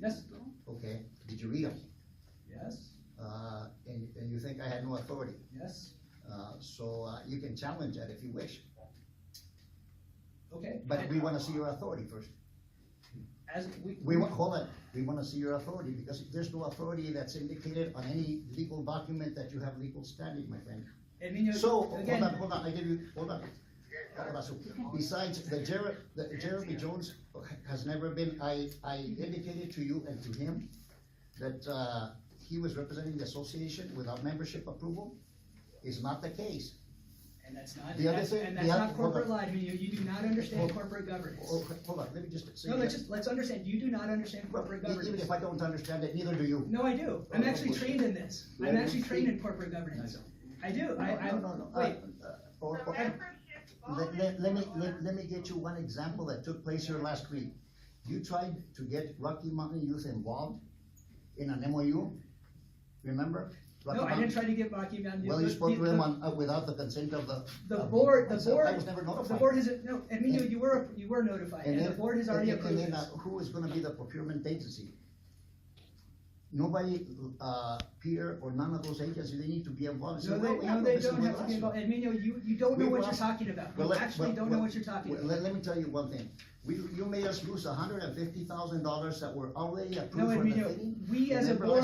Yes. Okay, did you read them? Yes. And you think I had no authority? Yes. So you can challenge that if you wish, Okay. but we wanna see your authority first. As Hold on, we wanna see your authority, because there's no authority that's indicated on any legal document that you have legal standing, my friend. Emilio, So, again, hold on, I give you, hold on. Besides, Jeremy Jones has never been, I indicated to you and to him that, he was representing the association without membership approval. Is not the case. and that's not, The other thing- and that's the not other- hold corporate on. law, Emilio, you do not understand Hold- corporate governance. Oh, hold on, let me just say. No, let's understand, you do not understand corporate Even governance. if I don't understand it, neither do you. No, I do, I'm actually trained in this, I'm actually trained in corporate governance. I do, No. Wait, Let me get you one example that took place here last week. You tried to get Rocky Mountain Youth involved in an MOU, remember? Rocky no, I Mountain- didn't try to get Rocky Mountain. Well, you spoke to them on, without the consent of The of board, myself. I was never notified. the board has, no, Emilio, you were notified, and the board has already approved And then, this. who is gonna be the procurement agency? Nobody, Peter, or none of those agencies, they need to be involved. No, So, they well, we have no don't business have with to be us. involved, Emilio, you don't know We what will- you're talking about, Well, you actually don't know what you're talking well, about. Let me tell you one thing, you made us lose $150,000 that were already No, approved for the Emilio, thing. we as a Remember last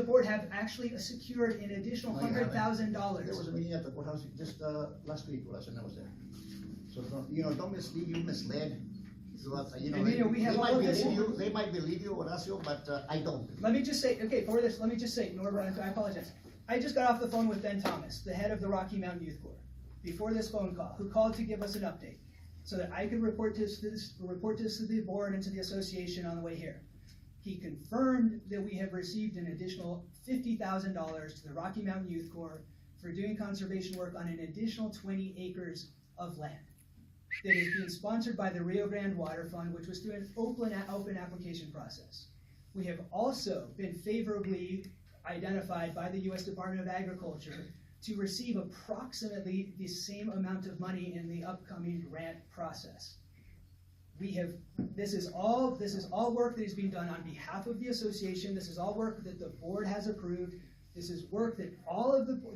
board, year? have actually secured an additional No, you haven't. $100,000. There was a meeting at the courthouse just, last week, last time I was there. So, don't mislead, you misled. So, Emilio, we have they all might this- believe you, they might believe you, Horacio, but, I don't. Let me just say, okay, for this, let me just say, Norbert, I apologize. I just got off the phone with Ben Thomas, the head of the Rocky Mountain Youth Corps, before this phone call, who called to give us an update, so that I could report this to the board and to the association on the way here. He confirmed that we have received an additional $50,000 to the Rocky Mountain Youth Corps for doing conservation work on an additional 20 acres of land that is being sponsored by the Rio Grande Water Fund, which was through an open application process. We have also been favorably identified by the U.S. Department of Agriculture to receive approximately the same amount of money in the upcoming grant process. This is all work that is being done on behalf of the association. This is all work that the board has approved. This is work that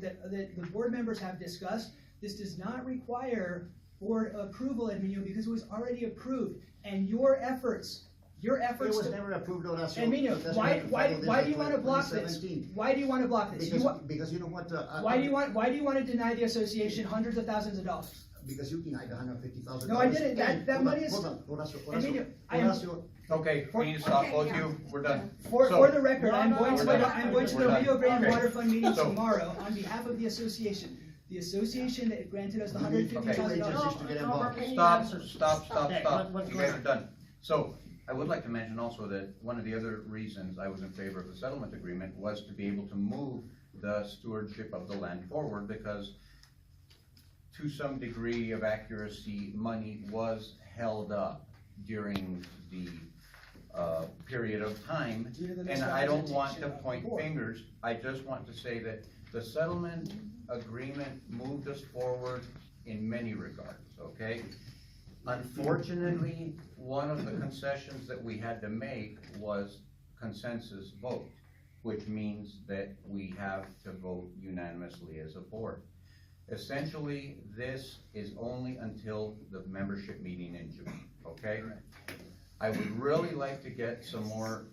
that the board members have discussed. This does not require board approval, Emilio, because it was already approved. And your efforts It was to, never approved, Horacio. Emilio, That's why this do you want to block this? 2017. Why do you want to block this? Because you know what, Why do you want to deny the association hundreds of thousands of dollars? because you denied $150,000. No, I didn't. That money is- Hold on, Horacio, Emilio, I am- Horacio, Okay, we need to stop, both of you, we're done. For So- the record, I'm going to We're done. I'm going to the We're done. Rio Grande Okay. Water Fund meeting So- tomorrow on behalf of the association. The association that granted us the You need two $150,000. agencies to get involved. Stop, Okay, what's you going guys on? are done. So, I would like to mention also that one of the other reasons I was in favor of the settlement agreement was to be able to move the stewardship of the land forward, because to some degree of accuracy, money was held up during the, period of time. Due to the And I don't want misrepresentation to of the point board. fingers, I just want to say that the settlement agreement moved us forward in many regards, okay? Unfortunately, one of the concessions that we had to make was consensus vote, which means that we have to vote unanimously as a board. Essentially, this is only until the membership meeting in June, okay? I would really like to get some more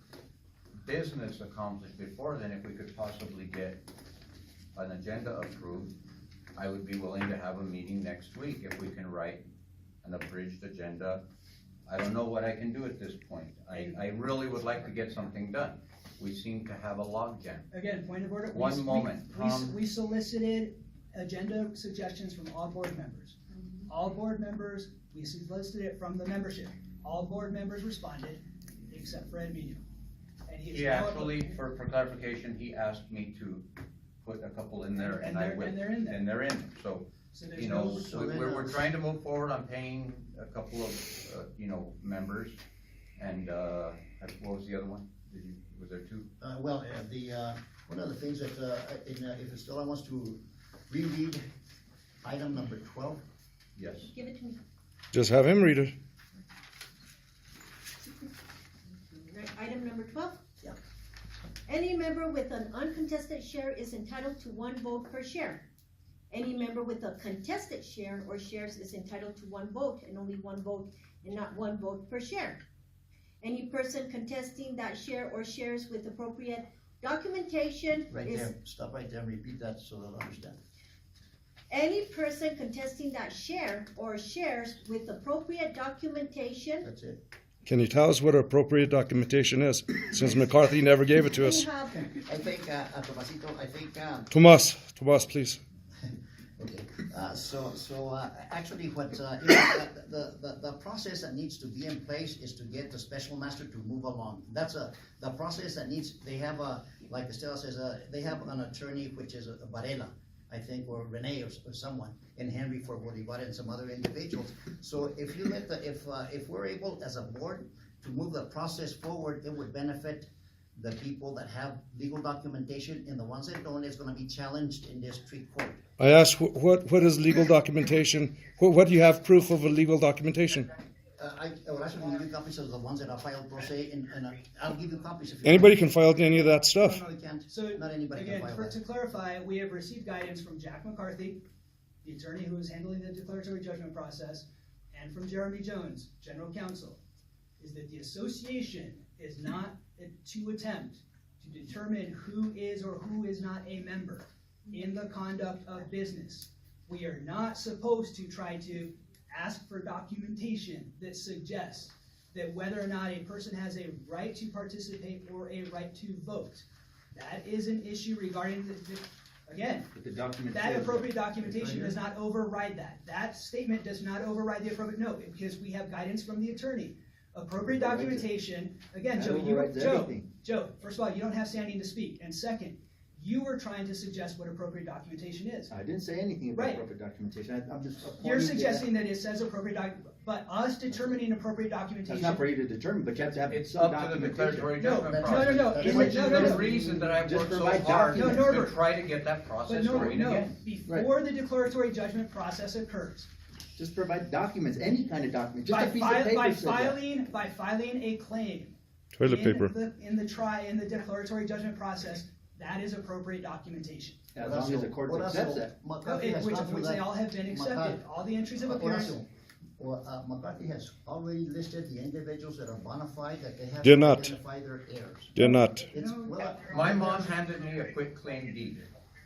business accomplished before then. If we could possibly get an agenda approved, I would be willing to have a meeting next week if we can write an abridged agenda. I don't know what I can do at this point. I really would like to get something done. We seem to have a logjam. Again, point of order. One moment, Tom. We solicited agenda suggestions from all board members. All board members, we solicited it from the membership. All board members responded, except for Emilio. And he is He now- actually, for clarification, he asked me to put a couple in there, and I will. And they're in there. And they're in, so, So there's you know, no- So then, we're trying to move forward on paying a couple of, members, and, what was the other one? Was there two? One of the things that, if Estela wants to reread item number 12. Yes. Give it to me. Just have him read it. Right, item number 12? Yeah. Any member with an uncontested share is entitled to 1 vote per share. Any member with a contested share or shares is entitled to 1 vote and only 1 vote and not 1 vote per share. Any person contesting that share or shares with appropriate documentation Right is there, stop right there and repeat that so they'll understand. any person contesting that share or shares with appropriate documentation. That's it. Can you tell us what appropriate documentation is, since McCarthy never gave it to We us? have, I think, Tomasito, I think, Tomas, please. okay, actually what, the process that needs to be in place is to get the special master to move along. That's the process that needs, they have like Estela says, they have an attorney, which is Varela, I think, or Renee or someone, and Henry for Bolivar and some other individuals. So if you let if we're able as a board to move the process forward, it would benefit the people that have legal documentation, and the ones that don't, is gonna be challenged in district court. I asked, what is legal documentation? What do you have proof of a legal documentation? I will actually give you copies of the ones that are filed pro se, and I'll give you copies if you Anybody want. can file any of that stuff. No, you can't. So, Not anybody can again, file to that. clarify, we have received guidance from Jack McCarthy, the attorney who is handling the declaratory judgment process, and from Jeremy Jones, general counsel, is that the association is not to attempt to determine who is or who is not a member in the conduct of business. We are not supposed to try to ask for documentation that suggests that whether or not a person has a right to participate or a right to vote. That is an issue regarding again, But the document that says appropriate that. documentation does not override that. That statement does not override the appropriate, no, because we have guidance from the attorney. Appropriate documentation, again, That Joe, overrides everything. Joe, first of all, you don't have standing to speak, and second, you were trying to suggest what appropriate documentation is. I didn't say anything about Right. appropriate documentation, I'm just. You're pointing to suggesting that it says appropriate but us determining appropriate That's documentation. not for you to determine, but you have to have It's some up to the documentation. declaratory No, judgment no, process. no, That's is Which it- is no, no, the no. reason that I've Just worked so provide hard documents. No, to Norbert. try to get that But process no, going no, again. before the declaratory judgment process occurs, Just provide documents, any kind of document, just by a piece of paper says that. filing a claim Toilet in paper. in the declaratory judgment process, that is appropriate documentation. As long as the court Horacio, accepts that. McCarthy has Which gone through they that. all have been accepted, all the entries of appearance. Horacio, McCarthy has already listed the individuals that are bona fide, that they have Did to not. identify their heirs. Did not. It's, No. well, My mom handed me a quick claim deed.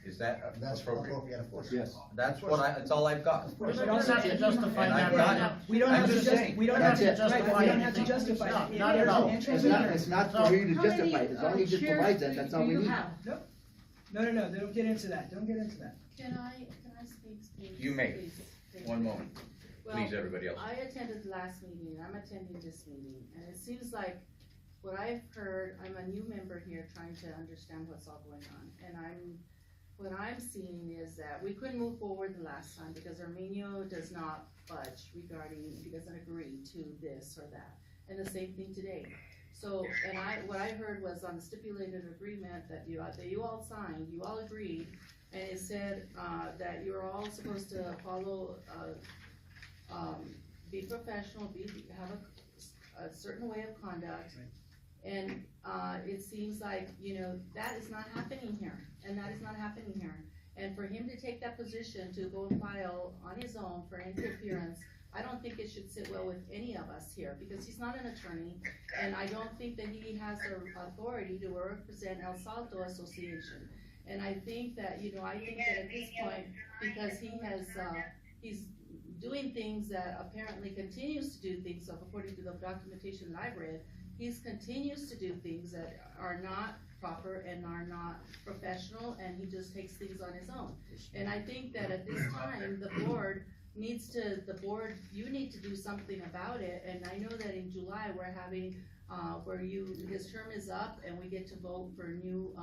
Is that that's appropriate? appropriate, of course. Yes. That's that's all I've got. Of course. But also- to justify And that I've right got now. it. We don't I'm have to just just, saying. we don't That's have to, it. right, but we don't have to justify No, it. not It at is all. an entry It's of not, appearance. it's not So, for you to how justify many, it, as long as you just shares provide that, that's all do we you need. have? No, don't get into that, don't get into that. Can I speak, please? You may. Please. Thank One you. moment, Well, please, everybody else. I attended the last meeting, I'm attending this meeting, and it seems like what I've heard, I'm a new member here trying to understand what's all going on, and what I'm seeing is that we couldn't move forward the last time because Arminio does not budge regarding, he doesn't agree to this or that, and the same thing today. So, and what I heard was on the stipulated agreement that you all signed, you all agreed, and it said, that you're all supposed to follow, be professional, have a certain way of conduct. And, it seems like, that is not happening here, and that is not happening here. And for him to take that position to go and file on his own for interference, I don't think it should sit well with any of us here, because he's not an attorney, and I don't think that he has the authority to represent El Salto Association. And I think that, at this point, because he has, he's doing things that apparently continues to do things, so according to the documentation that I've read, continues to do things that are not proper and are not professional, and he just takes things on his own. And I think that at this time, the board, you need to do something about it, and I know that in July, we're having, his term is up, and we get to vote for new,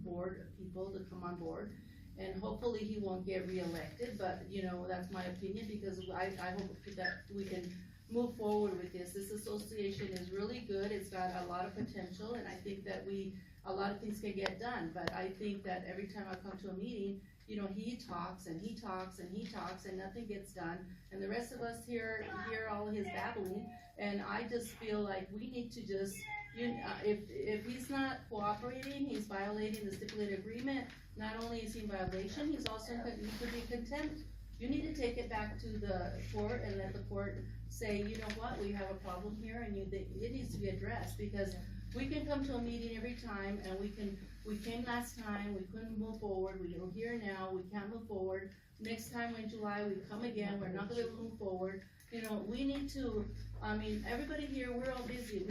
board people to come on board. And hopefully he won't get reelected, but, that's my opinion, because I hope that we can move forward with this. This association is really good, it's got a lot of potential, and I think that a lot of things can get done, but I think that every time I come to a meeting, you know, he talks and he talks and he talks and nothing gets done. And the rest of us hear all his babbling, and I just feel like we need to just, if he's not cooperating, he's violating the stipulated agreement. Not only is he in violation, he could be contempt. You need to take it back to the court and let the court say, you know what, we have a problem here and it needs to be addressed, because we can come to a meeting every time and we came last time, we couldn't move forward, we're here now, we can't move forward. Next time in July, we come again, we're not gonna be able to move forward. You know, we need to, everybody here, we're all busy,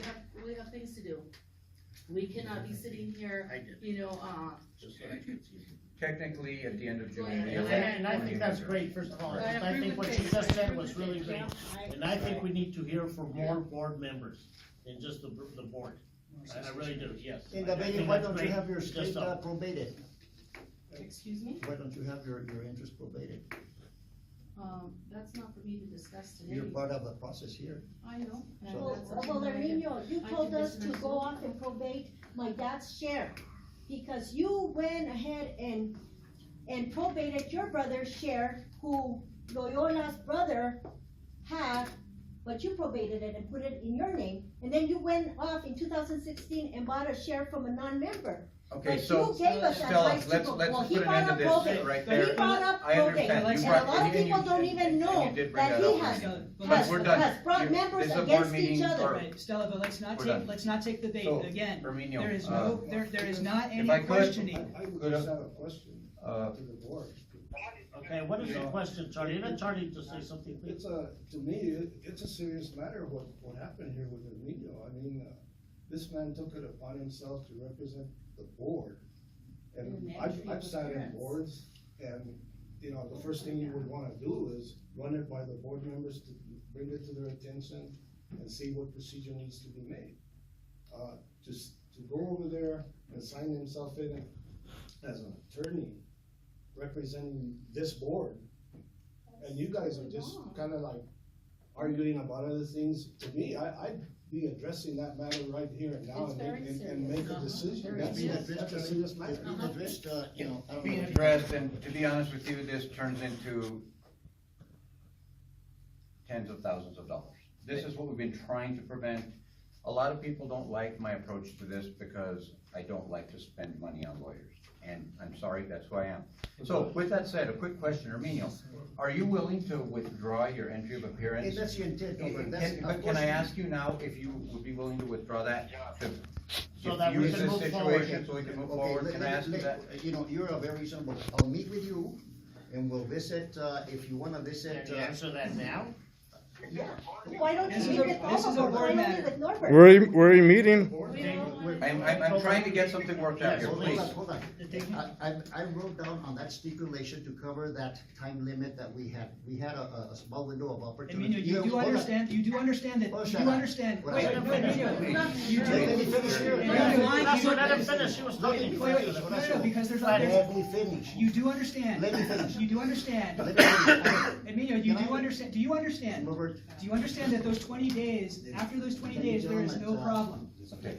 we have things to do. We cannot be sitting here, you know, Technically, at the end of June. Go ahead. we And, elect and I think 20 that's members. great, first of all, I and I agree think with what she Jay. just said was really great. And I think we need to hear from more board members than just the board. I really do, yes. In the I meeting, think why that's don't you great. have your Just state so. probated? excuse me, Why don't you have your interest probated? that's not for me to discuss today. You're part of the process here. I know. and So- that's Well, something that I can- Arminio, you I told can us to listen go to. off and probate my dad's share, because you went ahead and probated your brother's share, who Loyola's brother had, but you probated it and put it in your name, and then you went off in 2016 and bought a share from a non-member. Okay, But so, you gave us Stella, advice to let's, go, let's well, put he an brought end up to this probate, right but he there. brought up I probate, understand. and You a brought- lot of and you- people don't even and know you did bring that that he up. has, Stella, but But has, we're done. has brought You- members this is a board against meeting, each other. or- Right, Stella, but let's not We're take, done. let's not take the bait, So, again, Herminio, there is no, there is not if any I could- questioning. I would Good, just have a question uh, to the board. Okay, what is the question, Charlie? Let Charlie just say something, please. To me, it's a serious matter what happened here with Emilio. I mean, this man took it upon himself to represent the board. And And the I've entry of sat in appearance. boards and, you know, the first thing you would wanna do is run it by the board members to bring it to their attention and see what procedure needs to be made. Just to go over there and sign himself in as an attorney representing this board, and you guys are just kinda like arguing about other things, to me, I'd be addressing that matter right here and now It's very and make a serious. decision. Very That's serious. that's a serious matter. It's being addressed, you know, I don't know. being if you- addressed, and to be honest with you, this turns into tens of thousands of dollars. This is what we've been trying to prevent. A lot of people don't like my approach to this because I don't like to spend money on lawyers. And I'm sorry, that's who I am. So with that said, a quick question, Arminio, are you willing to withdraw your entry of Hey, appearance? that's the intent, no, but that's. But can I ask you now if you would be willing to withdraw that? To So that we diffuse can this move forward. situation, so we can move Okay, forward? Can I ask you that? You know, you're a very reasonable, I'll meet with you and we'll visit, if you wanna visit, Can you answer that now? yeah. Why don't This you is meet a- with all this of is a them, board why don't matter. you with Norbert? We're in meeting. Okay, we're- I'm trying to get something worked out here, Hold please. on, hold on. I wrote down on that stipulation to cover that time limit that we had. We had a small window of opportunity. Emilio, you do Hold on. understand that, Oh, you shut do up. understand, What wait, I- wait, Emilio, you do. Let me finish here. Emilio, That's you what, let him do- finish, he was talking. Wait, no, because there's, Let me finish. you do understand, Let me finish. you do understand, Let me finish. Emilio, you Can I- do understand, do you understand? Robert, Do you understand that those 20 days, after those 20 days, there is no problem? Okay.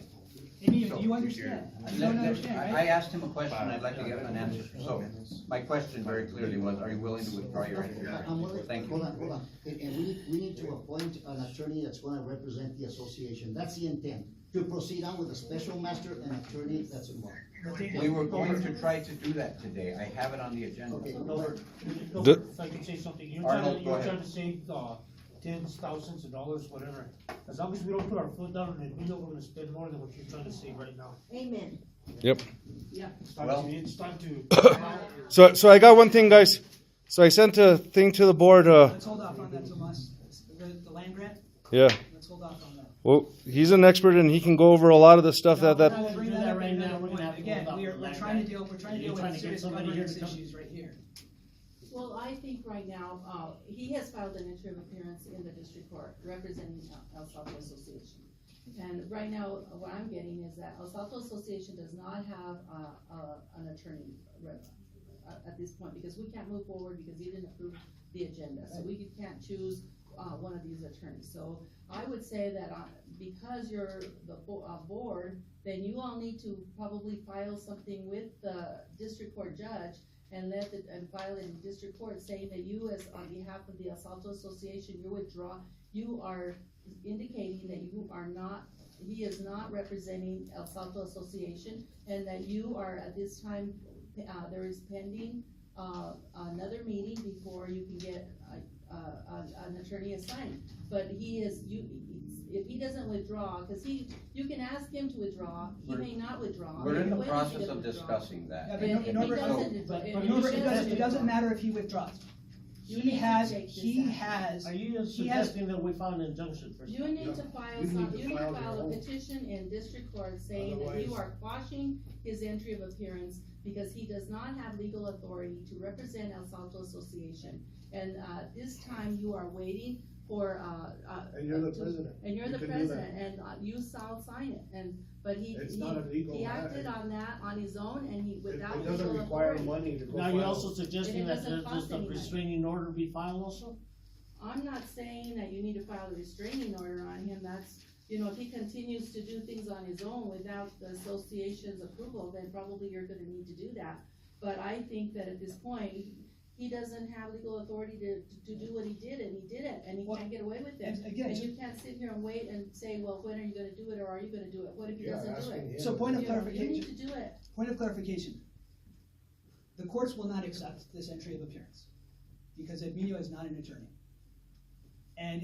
Emilio, do you understand? You don't understand, I right? asked him a question, I'd like to get an answer. So, my question very clearly was, are you willing to withdraw your entry? I'm willing, Thank hold you. on, hold on. And we need to appoint an attorney that's gonna represent the association. That's the intent. To proceed on with a special master and attorney that's involved. But they We don't. were going to try to do that today, I have it on the agenda. Okay, Norbert, The- if I can say something, Arnold, go you're ahead. trying to save, tens, thousands of dollars, whatever. As long as we don't put our foot down and we know we're gonna spend more than what you're trying to save right now. Amen. Yep. It's time Well- to, it's time to. So I got one thing, guys. So I sent a thing to the board, Let's hold off on that till last, the land grant, yeah. let's hold off on that. Well, he's an expert and he can go over a lot of the stuff No, that, we'll bring Do that that up right at now. another We're gonna have point. to Again, hold off we're on the trying to land deal You're with trying to get serious somebody here to governance come- issues right here. Well, I think right now, he has filed an interim appearance in the district court representing El Salto Association. And right now, what I'm getting is that El Salto Association does not have, an attorney at this point, because we can't move forward because he didn't approve the agenda, so we can't choose, one of these attorneys. So I would say that, because you're the board, then you all need to probably file something with the district court judge and and file it in district court saying that you, as on behalf of the El Salto Association, you are indicating that he is not representing El Salto Association, and that you are at this time, there is pending, another meeting before you can get, an attorney assigned. But if he doesn't withdraw, cause you can ask him to withdraw, he may not withdraw. We're in the When is he process gonna of withdraw? discussing that. Yeah, but And if he Norbert- doesn't, but if Norbert, he Norbert, it doesn't doesn't withdraw, matter if he withdraws. You He need to has, take this he action. has, Are you he has, suggesting that we file an injunction first? You need to file You need to file your a own. petition in district court saying that you Otherwise- are quashing his entry of appearance because he does not have legal authority to represent El Salto Association. And, this time you are waiting for, And you're the president. And you're You the can do that. president, and, you shall sign it, but It's not illegal. he acted on that on his own, and It without it legal doesn't require authority. money to go Now, you're file. also suggesting And it that doesn't there's cost a any money. restraining order be filed also? I'm not saying that you need to file a restraining order on him, if he continues to do things on his own without the association's approval, then probably you're gonna need to do that. But I think that at this point, he doesn't have legal authority to do what he did, and he did it, and he Well, can't get away with it. and again, And you can't sit here and wait and say, well, when are you gonna do it, or are you gonna do it? What if he Yeah, doesn't do asking it? him. so point of You need clarification, to do it. point of clarification. The courts will not accept this entry of appearance, because Edminio is not an attorney. And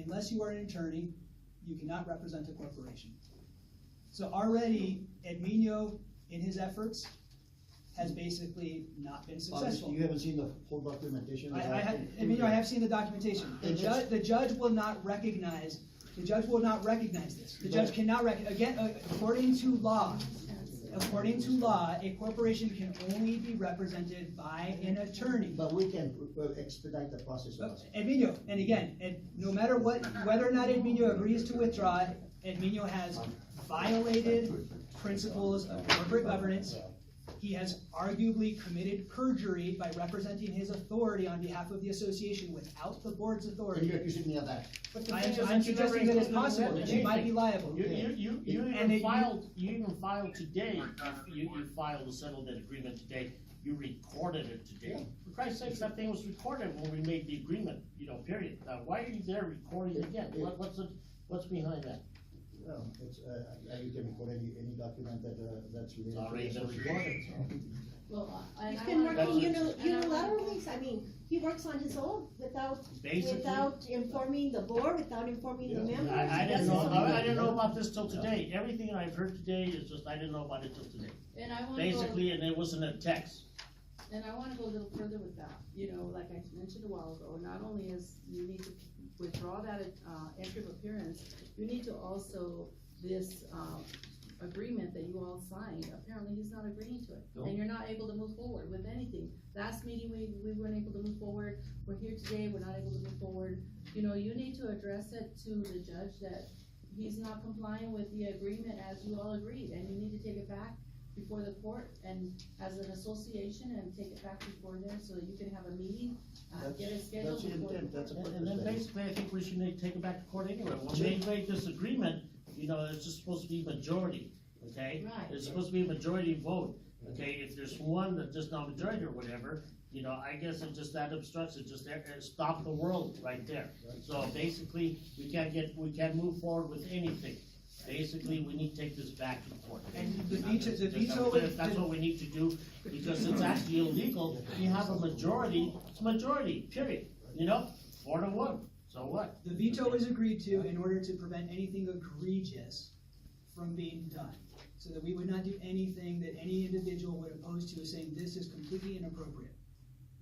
unless you are an attorney, you cannot represent a corporation. So already, Edminio, in his efforts, has basically not been successful. Obviously, you haven't seen the whole documentation. Emilio, I have seen the documentation. The judge will not recognize this. The judge cannot again, according to law, a corporation can only be represented by an attorney. But we can expedite the process also. Edminio, and again, no matter whether or not Edminio agrees to withdraw, Edminio has violated principles of corporate governance. He has arguably committed perjury by representing his authority on behalf of the association without the board's And authority. you're accusing me of that. But the I'm thing is I'm that you never suggesting that it's included possible, that you might be liable. You And even filed today, you filed a settlement agreement today, you recorded it today. For Christ's sakes, that thing was recorded when we made the agreement, period. Now, why are you there recording again? What's behind that? Well, it's, you can record any document that's related. It's to already the been association. recorded, so. Well, and He's I been wanna- working and I wanna- unilaterally, he works on his own without Basically, informing the board, without informing the members. I He didn't does know, his own I thing. didn't know about this till today. Everything I've heard today is just, I didn't know about it till today. And I wanna go. Basically, and it wasn't a text. And I wanna go a little further with that, like I mentioned a while ago, not only is you need to withdraw that, entry of appearance, you need to also, this, agreement that you all signed, apparently he's not agreeing to it. No. And you're not able to move forward with anything. Last meeting, we weren't able to move forward, we're here today, we're not able to move forward. You need to address it to the judge that he's not complying with the agreement as you all agreed, and you need to take it back before the court and as an association and take it back before them so that you can have a meeting, get it scheduled. That's the before the intent, that's court. a And then basically, I think we should take it back to court anyway. When they made this agreement, it's just supposed to be majority, okay? Right. It's supposed to be a majority vote, okay? If there's one that's just not majority or whatever, I guess that obstructs it, stop the world right there. So basically, we can't move forward with anything. Basically, we need to take this back to court. And the veto, That's what we need to do, because it's actually illegal. You have a majority, it's a majority, period, 4-1, so what? the veto is agreed to in order to prevent anything egregious from being done. So that we would not do anything that any individual would oppose to, saying this is completely inappropriate.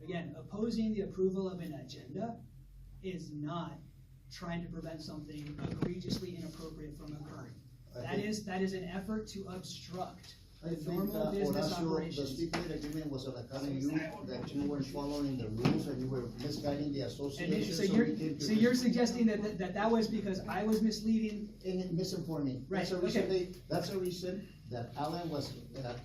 Again, opposing the approval of an agenda is not trying to prevent something egregiously inappropriate from occurring. That is an effort to obstruct I the think, normal business Horacio, the operations. stipulated agreement was according you, that you weren't following the rules and you were misguiding the And association. so we came to so you're suggesting that was because I was misleading? And misinforming. Right, That's the reason okay. that's the reason that Alan was,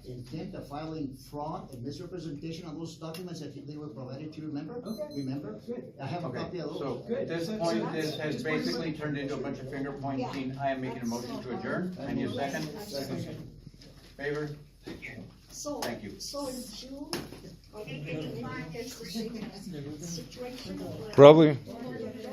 intent of filing fraud and misrepresentation on those documents that they were provided to you, remember? Okay. Remember? Good. I have a Okay, copy of those. so Good. at this So- point, so- this has just one basically second. turned into a bunch of finger pointing. I am making a motion to adjourn. And you second? Favor? So, Thank you. so in June, is the same situation? Probably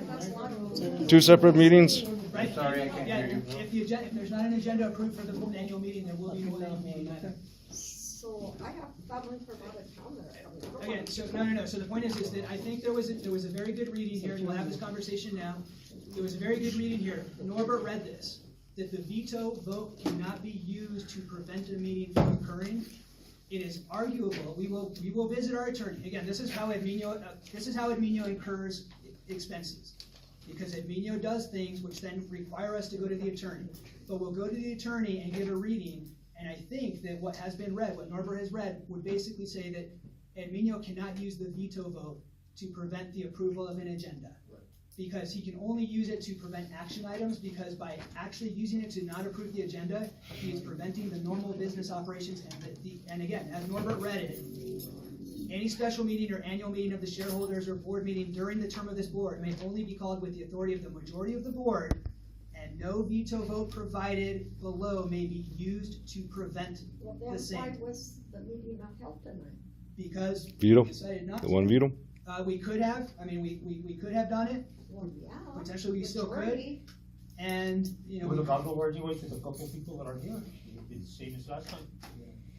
That's not- two separate meetings. Right? Sorry, I can't Yeah, hear you. if there's not an agenda approved for the annual meeting, there will be no annual meeting either. So I have family from out of town that are coming. Again, so, no, so the point is that I think there was a very good reading here, and we'll have this conversation now. There was a very good reading here, Norbert read this, that the veto vote cannot be used to prevent a meeting from occurring. It is arguable, we will visit our attorney, again, this is how Edminio incurs expenses. Because Edminio does things which then require us to go to the attorney. But we'll go to the attorney and give a reading, and I think that what has been read, what Norbert has read, would basically say that Edminio cannot use the veto vote to prevent the approval of an agenda. Because he can only use it to prevent action items, because by actually using it to not approve the agenda, he is preventing the normal business operations, and again, as Norbert read it, any special meeting or annual meeting of the shareholders or board meeting during the term of this board may only be called with the authority of the majority of the board, and no veto vote provided below may be used to prevent Well, the then why same. was the meeting not held tonight? Because Veto. we decided not The to. one veto. We could have, we could have done it, Well, yeah. potentially we still could, majority. and, you know. Well, look, I'll go where you wait with a couple of people that are here, it'll be the same as last time,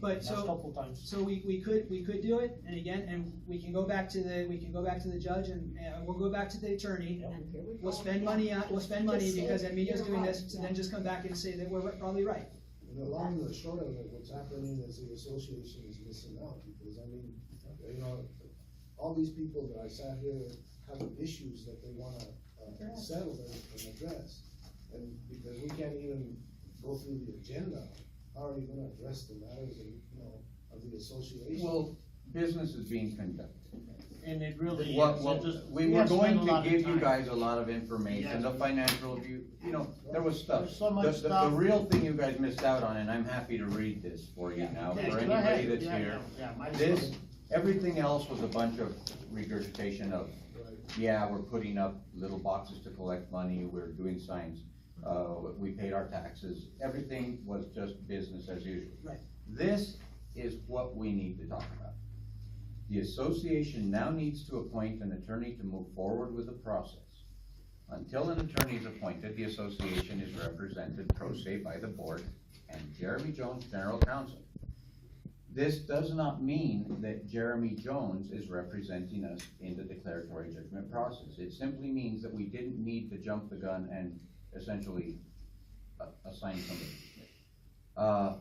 But last so, couple times. so we could do it, and again, and we can go back to the judge, and we'll go back to the attorney. And here we We'll go. spend money Just say because Emilio's doing you're this, to right. then just come back and say that we're probably right. And the long and the short of it, what's happening is the association is missing out, because I mean, you know, all these people that I sat here having issues that they wanna settle and address. And because we can't even go through the agenda, how are you gonna address the matters of, you know, of the association? Well, business is being conducted. And it really What, is, what, it just. we were have spent going a to lot of give you time. guys a lot of information, the financial review, you know, there was stuff. There's so much The stuff. real thing you guys missed out on, and I'm happy to read this for you now, Yeah, for go ahead. anybody that's Yeah, here. yeah, might as This, well. everything else was a bunch of regurgitation of, Right. yeah, we're putting up little boxes to collect money, we're doing signs, we paid our taxes, everything was just business as usual. Right. This is what we need to talk about. The association now needs to appoint an attorney to move forward with the process. Until an attorney is appointed, the association is represented pro se by the board and Jeremy Jones, general counsel. This does not mean that Jeremy Jones is representing us in the declaratory judgment process. It simply means that we didn't need to jump the gun and essentially assign somebody.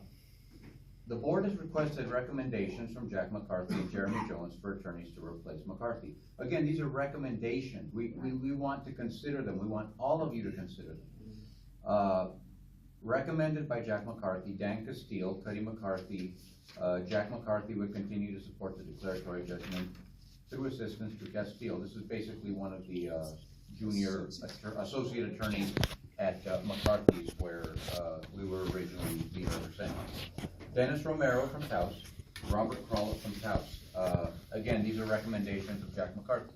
The board has requested recommendations from Jack McCarthy and Jeremy Jones for attorneys to replace McCarthy. Again, these are recommendations. We want to consider them. We want all of you to consider them. Recommended by Jack McCarthy, Dan Castile, Cuddy McCarthy. Jack McCarthy would continue to support the declaratory judgment through assistance to Castile. This is basically one of the junior associate attorneys at McCarthy's, where we were originally being represented. Dennis Romero from Taos, Robert Crawlett from Taos. Again, these are recommendations of Jack McCarthy.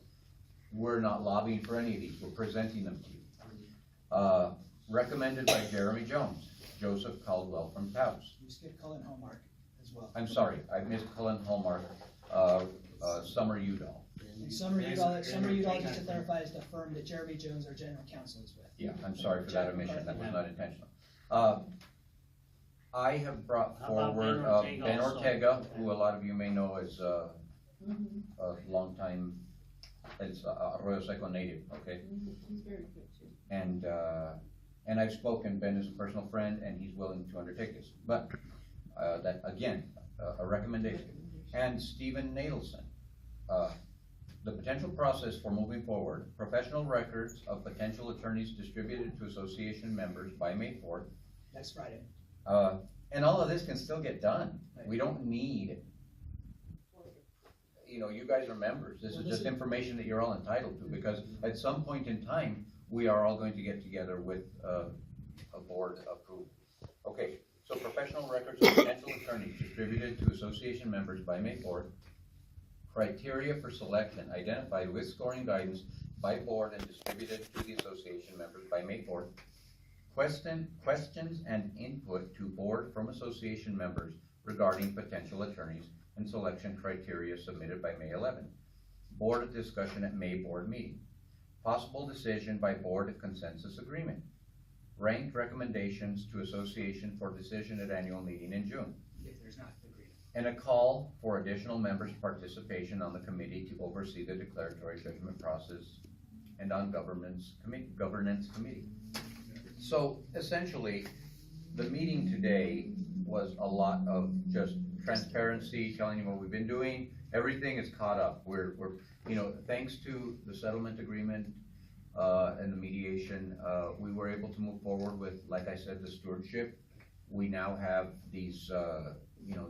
We're not lobbying for any of these, we're presenting them to you. Recommended by Jeremy Jones, Joseph Caldwell from Taos. You skipped Cullen Hallmark as well. I'm sorry, I missed Cullen Hallmark, Summer Udall. And Summer Udall, just to clarify, is the firm that Jeremy Jones, our general counsel, is with. Yeah, I'm sorry for that omission, that was not intentional. I have brought How about forward Ben Ortega Ben also? Ortega, who a lot of you may know as a longtime, it's Arroyo Seco native, okay? He's very good too. And I've spoken, Ben is a personal friend, and he's willing to undertake this. But that, again, a recommendation. And Stephen Nadelson. The potential process for moving forward, professional records of potential attorneys distributed to association members by May 4th. Next Friday. And all of this can still get done. We don't need, you know, you guys are members. This is just information that you're all entitled to, because at some point in time, we are all going to get together with a board approval. Okay, so professional records of potential attorneys distributed to association members by May 4th. Criteria for selection identified with scoring guidance by board and distributed to the association members by May 4th. Questions and input to board from association members regarding potential attorneys and selection criteria submitted by May 11th. Board discussion at May board meeting. Possible decision by board consensus agreement. Ranked recommendations to association for decision at annual meeting in June. If there's not agreement. And a call for additional members' participation on the committee to oversee the declaratory judgment process and on governance committee. So essentially, the meeting today was a lot of just transparency, telling you what we've been doing. Everything is caught up. We're thanks to the settlement agreement and the mediation, we were able to move forward with, like I said, the stewardship. We now have these,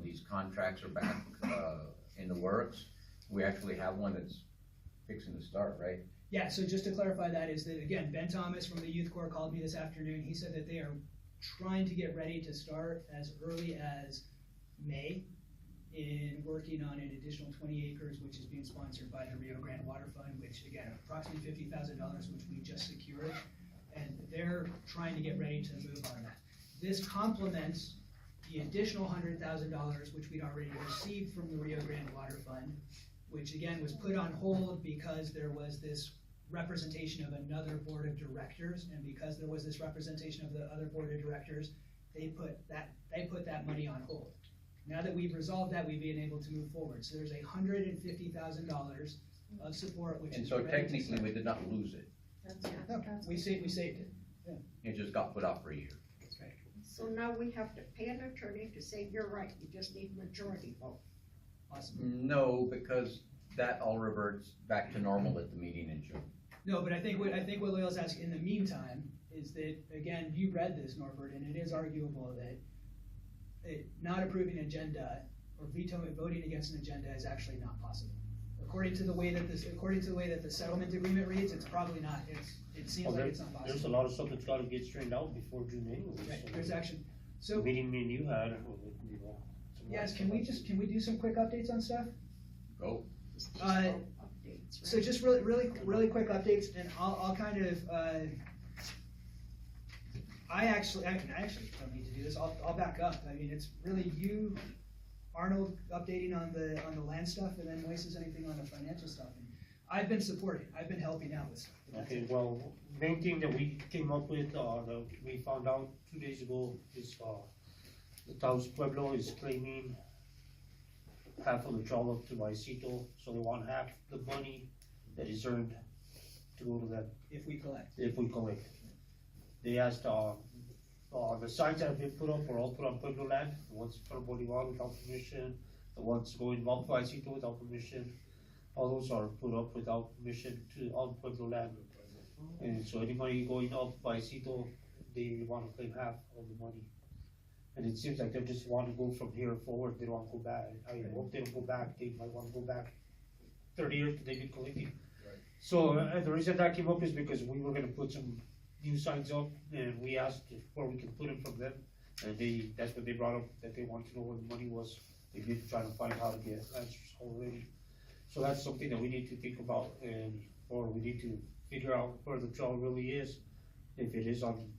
these contracts are back in the works. We actually have one that's fixing to start, right? Yeah, so just to clarify that is that, again, Ben Thomas from the Youth Corps called me this afternoon. He said that they are trying to get ready to start as early as May in working on an additional 20 acres, which is being sponsored by the Rio Grande Water Fund, which again, approximately $50,000, which we just secured. And they're trying to get ready to move on that. This complements the additional $100,000, which we'd already received from the Rio Grande Water Fund, which again was put on hold because there was this representation of another board of directors, and because there was this representation of the other board of directors, they put that money on hold. Now that we've resolved that, we've been able to move forward. So there's $150,000 of support, which And is so ready to technically, start. we did not lose it. No, we saved it. It just got put off for a year. That's right. So now we have to pay an attorney to say, you're right, you just need majority vote. Awesome. No, because that all reverts back to normal at the meeting in June. No, but I think what Loyal's asking in the meantime is that, again, you read this, Norbert, and it is arguable that not approving an agenda or voting against an agenda is actually not possible. According to the way that the settlement agreement reads, it's probably not. It seems like it's not possible. There's a lot of stuff that's gotta get straightened out before June anyway. Right, so there's actually, The so, meeting me and you had, some yes, can we do some quick updates on stuff? Go. Just Uh, vote updates, So right? just really quick updates, and I'll kind of, I actually don't need to do this, I'll back up. I mean, it's really you, Arnold, updating on the land stuff, and then Moises anything on the financial stuff. And I've been supporting, I've been helping out with stuff. Okay, well, main thing that we came up with, that we found out 2 days ago is, the Taos Pueblo is claiming half of the trawl up to Maicito, so they want half the money that is earned to go to that If we collect. if we collect. They asked, the signs that have been put up are all put on Pueblo land, the ones in front of Bolivar without permission, the ones going up Maicito without permission, all those are put up without permission on Pueblo land. And so anybody going up Maicito, they wanna claim half of the money. And it seems like they just wanna go from here forward, they don't wanna go back, I hope they don't go back, they might wanna go back 30 years, they've been collecting. So, the reason that came up is because we were gonna put some new signs up, and we asked where we could put them from them, and that's what they brought up, that they wanted to know where the money was. They've been trying to find how to get answers already. So that's something that we need to think about, or we need to figure out where the trail really is. If it is on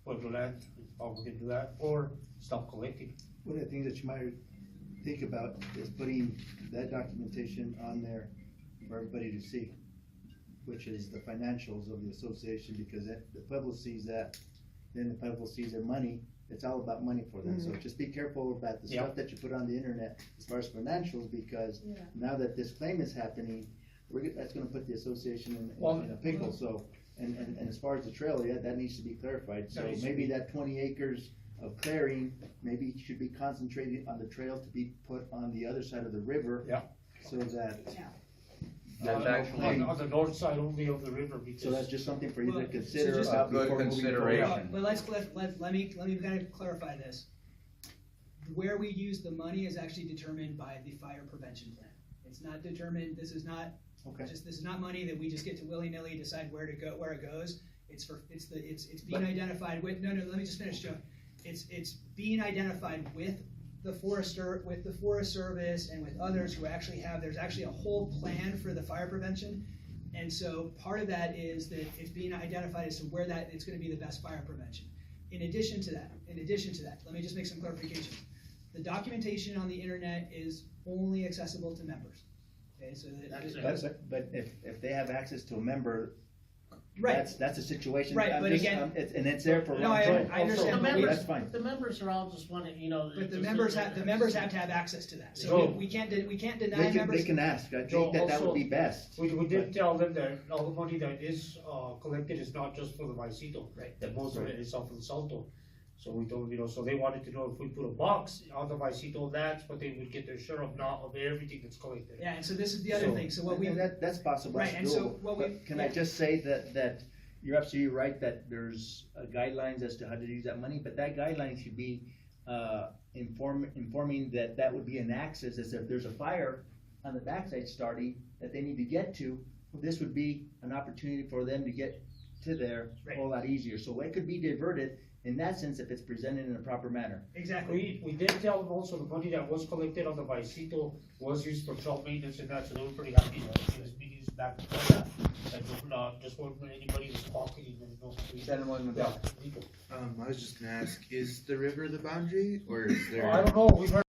Pueblo land, how we can do that, or stop collecting. One of the things that you might think about is putting that documentation on there for everybody to see, which is the financials of the association, because the Pueblo sees that, then the Pueblo sees their money, it's all about money for them, so just be careful about the stuff that you put on the internet as far as financials, because now that this claim is happening, that's gonna put the association in a pickle, so, and as far as the trail, that needs to be clarified, so maybe that 20 acres of clearing, maybe it should be concentrated on the trail to be put on the other side of the river. Yeah. So that, That's actually, On the north side only of the river, because. so that's just something for you to Well, consider so just about a good before moving consideration. forward. But let me kind of clarify this. Where we use the money is actually determined by the fire prevention plan. It's not determined, this is not money that we just get to willy-nilly decide where it goes. It's being identified with, no, let me just finish, Joe. It's being identified with the Forest Service and with others who actually there's actually a whole plan for the fire prevention. And so part of that is that it's being identified as to where it's gonna be the best fire prevention. In addition to that, let me just make some clarification. The documentation on the internet is only accessible to members. Okay, so That's it. But if they have access to a member, Right. that's a situation. Right, I'm but just- again- and it's there for a No, long time. I understand, The but members, That's fine. the members are all just wanting, you know. But the just- members have to have access to that, so Joe. we can't deny They members. can ask, I Joe, think that would also- be best. We did tell them that all the money that is, collected is not just for the Vicito. Right. That most of it is off of the Salto. So we told, so they wanted to know if we put a box on the Vicito, that's what they would get their share of, not of everything that's collected. Yeah, and so this is the other So- thing, so what we, And that's possible, Right, that's and so doable. what we- But can I yeah. just say that you're absolutely right, that there's guidelines as to how to use that money, but that guideline should be, informing that would be an access, as if there's a fire on the backside starting, that they need to get to, this would be an opportunity for them to get to there a whole lot easier, so it could be diverted in that sense if it's presented in a proper manner. exactly. We did tell them also the money that was collected on the Vicito was used for child maintenance and that, so they were pretty happy that it was being used back before that. And just when anybody was pocketing, yeah, legal. I was just gonna ask, is the river the boundary, or is there? I don't know, we've heard